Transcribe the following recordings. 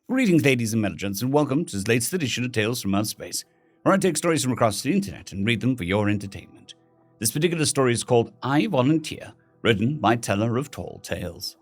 Greetings, ladies and gentlemen, and welcome to this latest edition of Tales from Outer Space, where I take stories from across the internet and read them for your entertainment. This particular story is called I Volunteer, written by Teller of Tall Tales.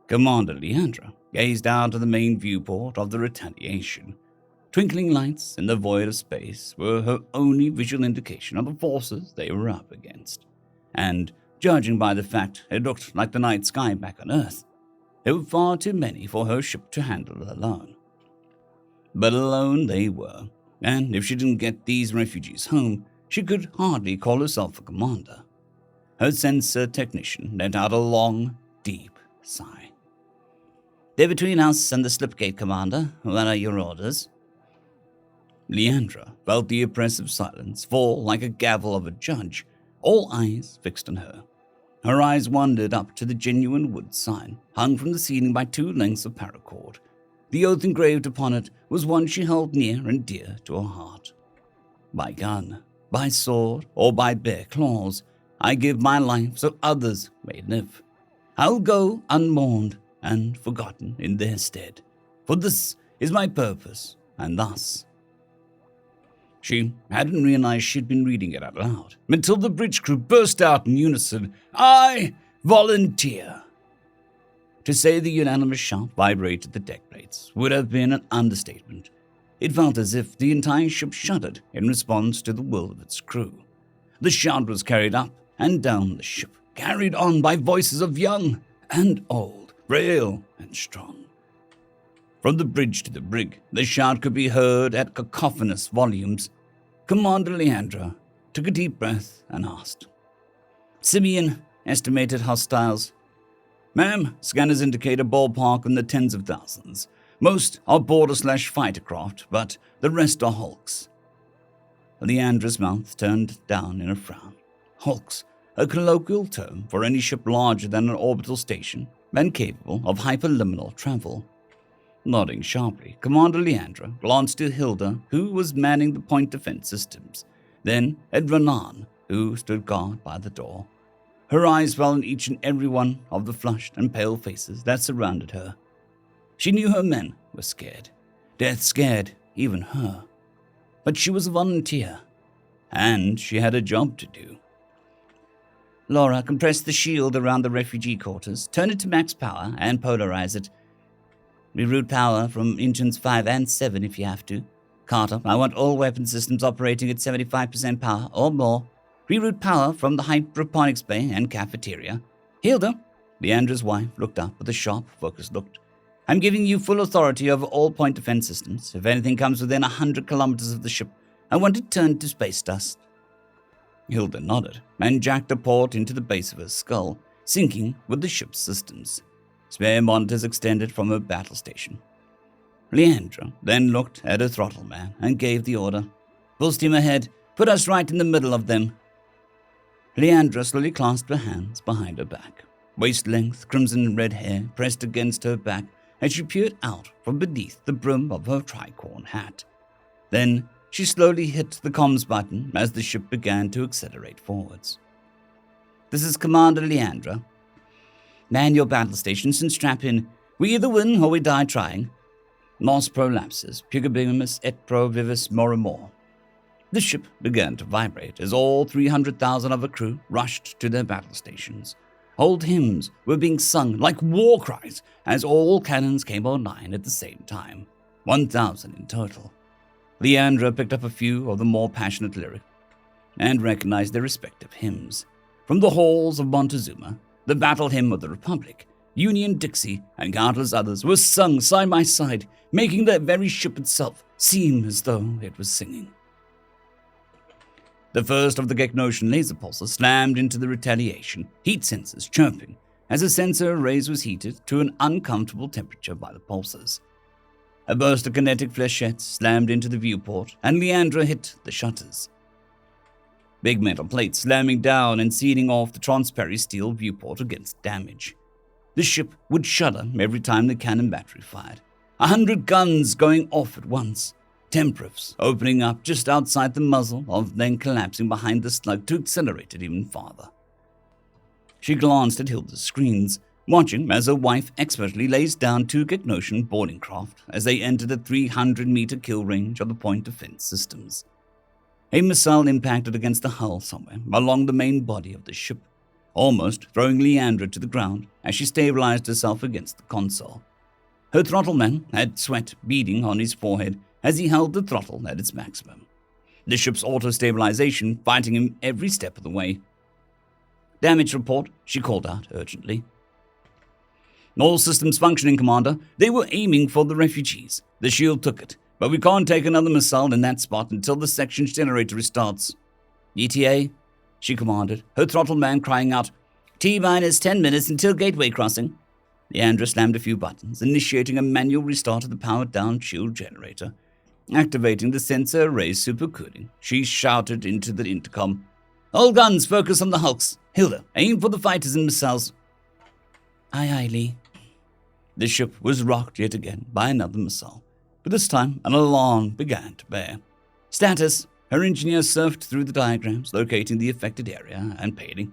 Commander Leandra gazed out of the main viewport of the Retaliation. Twinkling lights in the void of space were her only visual indication of the forces they were up against, and, judging by the fact it looked like the night sky back on Earth, there were far too many for her ship to handle alone. But alone they were, and if she didn't get these refugees home, she could hardly call herself a commander. Her sensor technician let out a long, deep sigh. "They're between us and the slipgate, Commander. What are your orders?" Leandra felt the oppressive silence fall like a gavel of a judge, all eyes fixed on her. Her eyes wandered up to the genuine wood sign, hung from the ceiling by 2 lengths of paracord. The oath engraved upon it was one she held near and dear to her heart. "By gun, by sword, or by bare claws, I give my life so others may live. I'll go unmourned and forgotten in their stead, for this is my purpose, and thus." She hadn't realized she'd been reading it out loud until the bridge crew burst out in unison, "I volunteer." To say the unanimous shout vibrated the deck plates would have been an understatement. It felt as if the entire ship shuddered in response to the will of its crew. The shout was carried up and down the ship, carried on by voices of young and old, frail and strong. From the bridge to the brig, the shout could be heard at cacophonous volumes. Commander Leandra took a deep breath and asked, "Simeon, estimated hostiles?" "Ma'am, scanners indicate a ballpark in the tens of thousands. Most are border/fighter craft, but the rest are hulks." Leandra's mouth turned down in a frown. Hulks, a colloquial term for any ship larger than an orbital station and capable of hyperliminal travel. Nodding sharply, Commander Leandra glanced to Hilda, who was manning the point defense systems, then at Renan, who stood guard by the door. Her eyes fell on each and every one of the flushed and pale faces that surrounded her. She knew her men were scared. Death scared even her. But she was a volunteer, and she had a job to do. "Laura, compress the shield around the refugee quarters, turn it to max power, and polarize it. Reroute power from engines 5 and 7 if you have to. Carter, I want all weapon systems operating at 75% power or more. Reroute power from the hydroponics bay and cafeteria. Hilda," Leandra's wife looked up with a sharp, focused look, "I'm giving you full authority over all point defense systems. If anything comes within 100 kilometers of the ship, I want it turned to space dust." Hilda nodded and jacked a port into the base of her skull, syncing with the ship's systems. Spare monitors extended from her battle station. Leandra then looked at her throttle man and gave the order, "Full steam ahead, put us right in the middle of them." Leandra slowly clasped her hands behind her back. Waist-length, crimson red hair pressed against her back as she peered out from beneath the brim of her tricorn hat. Then she slowly hit the comms button as the ship began to accelerate forwards. "This is Commander Leandra. Man your battle stations and strap in. We either win or we die trying. Nos prolapses, pugibimus et pro vivis morimor." The ship began to vibrate as all 300,000 of her crew rushed to their battle stations. Old hymns were being sung like war cries as all cannons came online at the same time, 1,000 in total. Leandra picked up a few of the more passionate lyrics and recognized their respective hymns. From the halls of Montezuma, the Battle Hymn of the Republic, Union Dixie, and countless others were sung side by side, making the very ship itself seem as though it was singing. The first of the Geknosian laser pulses slammed into the Retaliation, heat sensors chirping, as the sensor arrays was heated to an uncomfortable temperature by the pulses. A burst of kinetic flechettes slammed into the viewport, and Leandra hit the shutters. Big metal plates slamming down and sealing off the transparent steel viewport against damage. The ship would shudder every time the cannon battery fired. 100 guns going off at once. Temporifs opening up just outside the muzzle of then collapsing behind the slug to accelerate it even farther. She glanced at Hilda's screens, watching as her wife expertly lays down 2 Gegnosian boarding craft as they enter the 300-meter kill range of the point defense systems. A missile impacted against the hull somewhere along the main body of the ship, almost throwing Leandra to the ground as she stabilized herself against the console. Her throttleman had sweat beading on his forehead as he held the throttle at its maximum, the ship's auto-stabilization fighting him every step of the way. "Damage report," she called out urgently. "All systems functioning, Commander. They were aiming for the refugees. The shield took it, but we can't take another missile in that spot until the section's generator restarts." "ETA," she commanded, her throttleman crying out, "T-minus 10 minutes until gateway crossing." Leandra slammed a few buttons, initiating a manual restart of the powered-down shield generator. Activating the sensor array's supercooling, she shouted into the intercom, "All guns, focus on the hulks. Hilda, aim for the fighters and missiles." "Aye, aye, Lee." The ship was rocked yet again by another missile, but this time an alarm began to bear. "Status." Her engineer surfed through the diagrams, locating the affected area and pailing.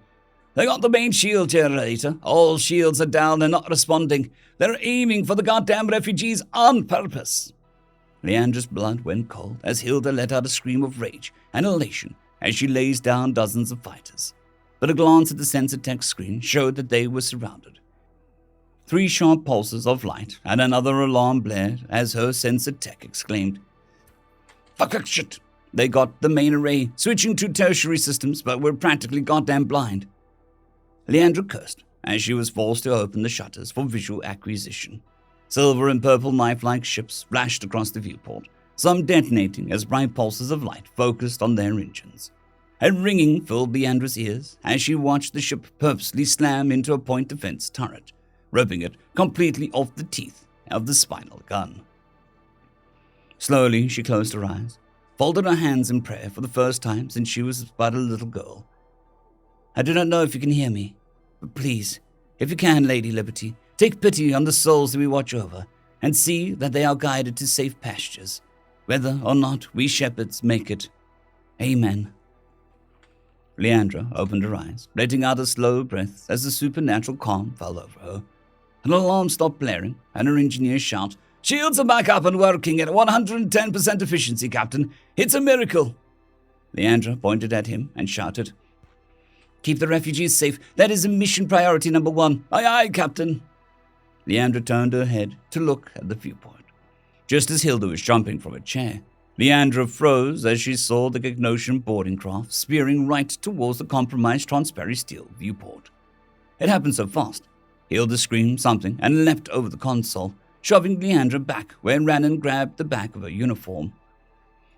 "They got the main shield generator. All shields are down and not responding. They're aiming for the goddamn refugees on purpose." Leandra's blood went cold as Hilda let out a scream of rage and elation as she lays down dozens of fighters. But a glance at the sensor tech screen showed that they were surrounded. 3 sharp pulses of light and another alarm blared as her sensor tech exclaimed, "Fuck shit! They got the main array, switching to tertiary systems, but we're practically goddamn blind." Leandra cursed as she was forced to open the shutters for visual acquisition. Silver and purple knife-like ships flashed across the viewport, some detonating as bright pulses of light focused on their engines. A ringing filled Leandra's ears as she watched the ship purposely slam into a point defense turret, ripping it completely off the teeth of the spinal gun. Slowly, she closed her eyes, folded her hands in prayer for the first time since she was but a little girl. "I do not know if you can hear me, but please, if you can, Lady Liberty, take pity on the souls that we watch over, and see that they are guided to safe pastures, whether or not we shepherds make it. Amen." Leandra opened her eyes, letting out a slow breath as the supernatural calm fell over her. An alarm stopped blaring, and her engineer shout, "Shields are back up and working at 110% efficiency, Captain. It's a miracle." Leandra pointed at him and shouted, "Keep the refugees safe. That is mission priority number 1. Aye, aye, Captain." Leandra turned her head to look at the viewport. Just as Hilda was jumping from her chair, Leandra froze as she saw the Gegnosian boarding craft spearing right towards the compromised transparent steel viewport. It happened so fast. Hilda screamed something and leapt over the console, shoving Leandra back where Rannan grabbed the back of her uniform.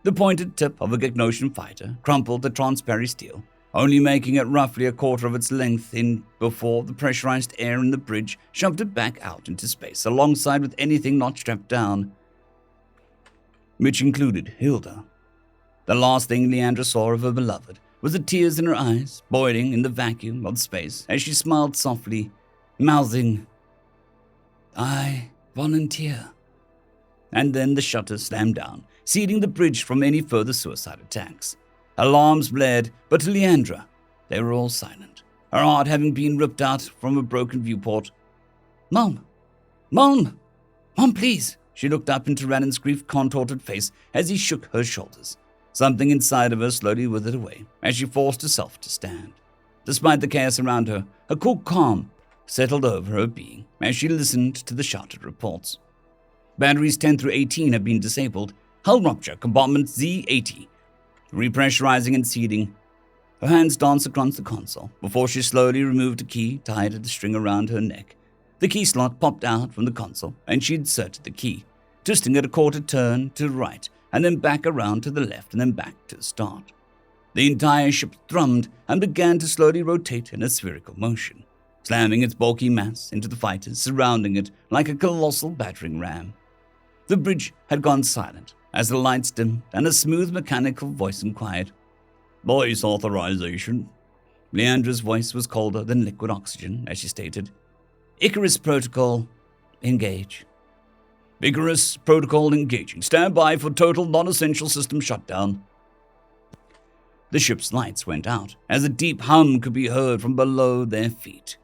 The pointed tip of a Gegnosian fighter crumpled the transparent steel, only making it roughly a quarter of its length in before the pressurized air in the bridge shoved it back out into space alongside with anything not strapped down, which included Hilda. The last thing Leandra saw of her beloved was the tears in her eyes, boiling in the vacuum of space as she smiled softly, mouthing, "I volunteer." And then the shutters slammed down, sealing the bridge from any further suicide attacks. Alarms blared, but to Leandra, they were all silent, her heart having been ripped out from a broken viewport. "Mom! Mom! Mom, please!" She looked up into Rannan's grief-contorted face as he shook her shoulders. Something inside of her slowly withered away as she forced herself to stand. Despite the chaos around her, a cool calm settled over her being as she listened to the shouted reports. Batteries 10 through 18 have been disabled. Hull rupture, compartment Z80. Repressurizing and seating. Her hands danced across the console before she slowly removed a key tied at a string around her neck. The key slot popped out from the console and she inserted the key, twisting it a quarter turn to the right and then back around to the left and then back to the start. The entire ship thrummed and began to slowly rotate in a spherical motion, slamming its bulky mass into the fighters surrounding it like a colossal battering ram. The bridge had gone silent as the lights dimmed and a smooth mechanical voice inquired, "Voice authorization." Leandra's voice was colder than liquid oxygen as she stated, "Icarus Protocol, engage." "Icarus Protocol engaging. Stand by for total non-essential system shutdown." The ship's lights went out as a deep hum could be heard from below their feet.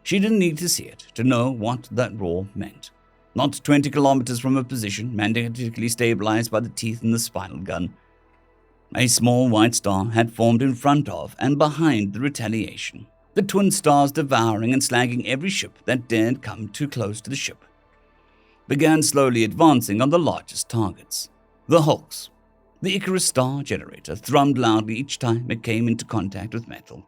She didn't need to see it to know what that roar meant. Not 20 kilometers from her position, magnetically stabilized by the teeth in the spinal gun, a small white star had formed in front of and behind the retaliation, the twin stars devouring and slagging every ship that dared come too close to the ship. Began slowly advancing on the largest targets. The hulks. The Icarus star generator thrummed loudly each time it came into contact with metal.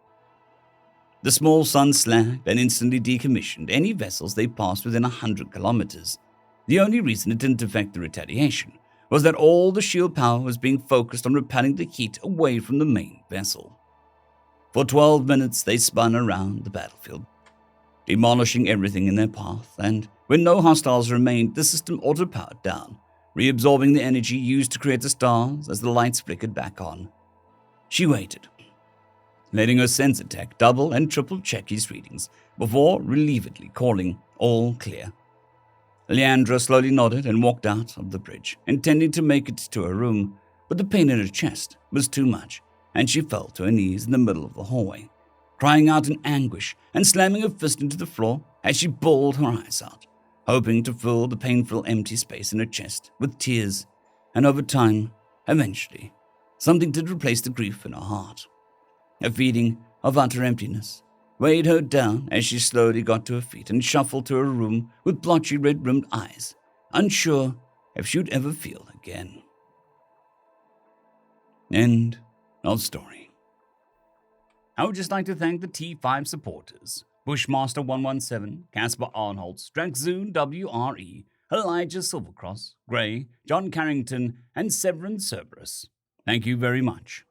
The small sun slagged and instantly decommissioned any vessels they passed within 100 kilometers. The only reason it didn't affect the retaliation was that all the shield power was being focused on repelling the heat away from the main vessel. For 12 minutes they spun around the battlefield, demolishing everything in their path, and when no hostiles remained, the system auto-powered down, reabsorbing the energy used to create the stars as the lights flickered back on. She waited, letting her sensor tech double and triple check his readings before relievedly calling all clear. Leandra slowly nodded and walked out of the bridge, intending to make it to her room, but the pain in her chest was too much, and she fell to her knees in the middle of the hallway, crying out in anguish and slamming her fist into the floor as she bawled her eyes out, hoping to fill the painful empty space in her chest with tears, and over time, eventually, something did replace the grief in her heart. A feeling of utter emptiness weighed her down as she slowly got to her feet and shuffled to her room with blotchy red-rimmed eyes, unsure if she would ever feel again. End of story. I would just like to thank the T5 supporters: Bushmaster 117, Casper Arnholtz, Draxzoon WRE, Elijah Silvercross, Gray, John Carrington, and Severin Cerberus. Thank you very much.